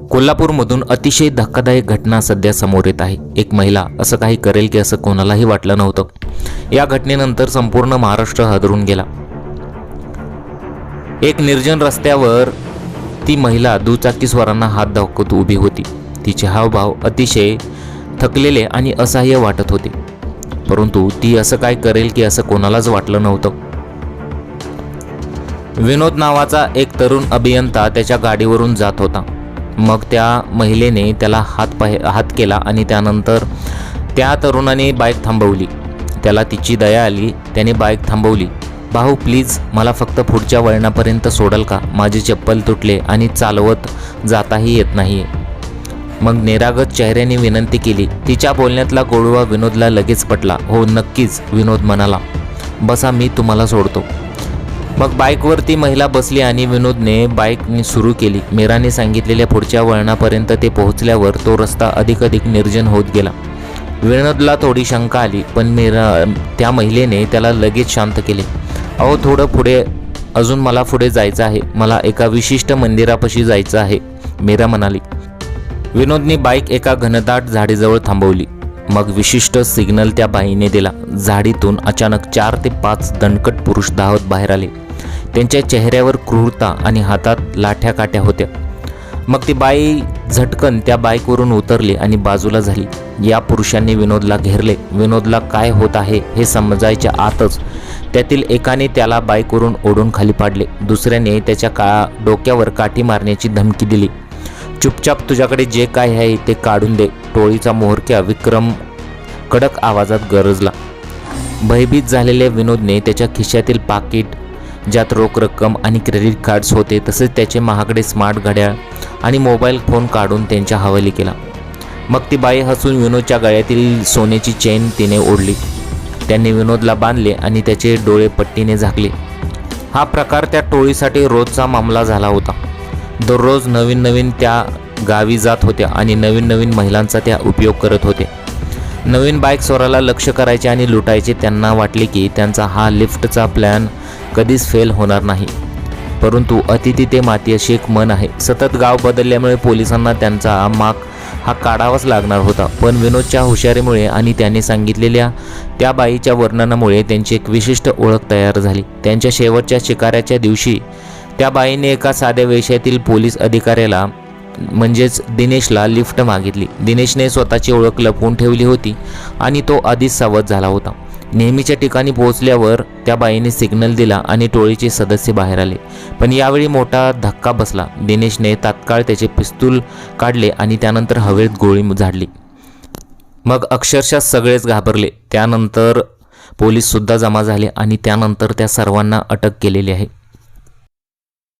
कोल्हापूरमधून अतिशय धक्कादायक घटना सध्या समोर येत आहे। एक महिला असं काही करेल की असं कोणालाही वाटलं नव्हतं। या घटनेनंतर संपूर्ण महाराष्ट्र हादरून गेला। एक निर्जन रस्त्यावर ती महिला दुचाकीस्वारांना हात दाखवत उभी होती। तिचे हावभाव अतिशय थकलेले आणि असहाय्य वाटत होते, परंतु ती असं काय करेल की असं कोणालाच वाटलं नव्हतं। विनोद नावाचा एक तरुण अभियंता त्याच्या गाडीवरून जात होता। मग त्या महिलेने त्याला हात केला आणि त्यानंतर त्या तरुणाने बाईक थांबवली। त्याला तिची दया आली, त्याने बाईक थांबवली। भाऊ प्लीज मला फक्त पुढच्या वळणापर्यंत सोडाल का? माझे चप्पल तुटले आणि चालवत जाताही येत नाहीये। मग निरागस चेहऱ्याने विनंती केली। तिच्या बोलण्यातला गोडवा विनोदला लगेच पटला। हो नक्कीच, विनोद म्हणाला, बसा मी तुम्हाला सोडतो। मग बाईकवर ती महिला बसली आणि विनोदने बाईक सुरू केली। मीराने सांगितलेल्या पुढच्या वळणापर्यंत ते पोहोचल्यावर तो रस्ता अधिक निर्जन होत गेला। विनोदला थोडी शंका आली, पण त्या महिलेने त्याला लगेच शांत केले। अहो थोडं पुढे, अजून मला पुढे जायचं आहे, मला एका विशिष्ट मंदिरापाशी जायचं आहे, मीरा म्हणाली। विनोदने बाईक एका घनदाट झाडीजवळ थांबवली। मग विशिष्ट सिग्नल त्या बाईने दिला। झाडीतून अचानक 4 ते 5 दणकट पुरुष धावत बाहेर आले। त्यांच्या चेहऱ्यावर क्रूरता आणि हातात लाठ्या काट्या होत्या। मग ती बाई झटकन त्या बाईकवरून उतरली आणि बाजूला झाली। या पुरुषांनी विनोदला घेरले। विनोदला काय होत आहे हे समजायच्या आतच त्यातील एकाने त्याला बाईकवरून ओढून खाली पाडले। दुसऱ्याने त्याच्या डोक्यावर काठी मारण्याची धमकी दिली। चुपचाप तुझ्याकडे जे काय आहे ते काढून दे, टोळीचा मोहरक्या विक्रम कडक आवाजात गरजला। भयभीत झालेल्या विनोदने त्याच्या खिशातील पाकिट, ज्यात रोख रक्कम आणि क्रेडिट कार्ड्स होते, तसेच त्याचे महागडे स्मार्ट घड्याळ आणि मोबाईल फोन काढून त्यांच्या हवाली केला। मग ती बाई हसून विनोदच्या गळ्यातील सोन्याची चेन तिने ओढली। त्यांनी विनोदला बांधले आणि त्याचे डोळे पट्टीने झाकले। हा प्रकार त्या टोळीसाठी रोजचा मामला झाला होता। दररोज नवीन त्या गावी जात होत्या आणि नवीन महिलांचा त्या उपयोग करत होते। नवीन बाईक चोराला लक्ष करायचे आणि लुटायचे। त्यांना वाटले की त्यांचा हा लिफ्टचा प्लॅन कधीच फेल होणार नाही, परंतु अतिथी ते माती अशी एक मन आहे। सतत गाव बदलल्यामुळे पोलिसांना त्यांचा माग हा काढावाच लागणार होता। पण विनोदच्या हुशारीमुळे आणि त्याने सांगितलेल्या त्या बाईच्या वर्णनामुळे त्यांची एक विशिष्ट ओळख तयार झाली। त्यांच्या शेवटच्या शिकाऱ्याच्या दिवशी त्या बाईने एका साध्या वेशातील पोलीस अधिकाऱ्याला म्हणजेच दिनेशला लिफ्ट मागितली। दिनेशने स्वतःची ओळख लपवून ठेवली होती आणि तो आधीच सावध झाला होता। नेहमीच्या ठिकाणी पोहोचल्यावर त्या बाईने सिग्नल दिला आणि टोळीचे सदस्य बाहेर आले। पण यावेळी मोठा धक्का बसला। दिनेशने तात्काळ त्याचे पिस्तूल काढले आणि त्यानंतर हवेत गोळी झाडली। मग अक्षरशः सगळेच घाबरले। त्यानंतर पोलीस सुद्धा जमा झाले आणि त्यानंतर त्या सर्वांना अटक केलेली आहे।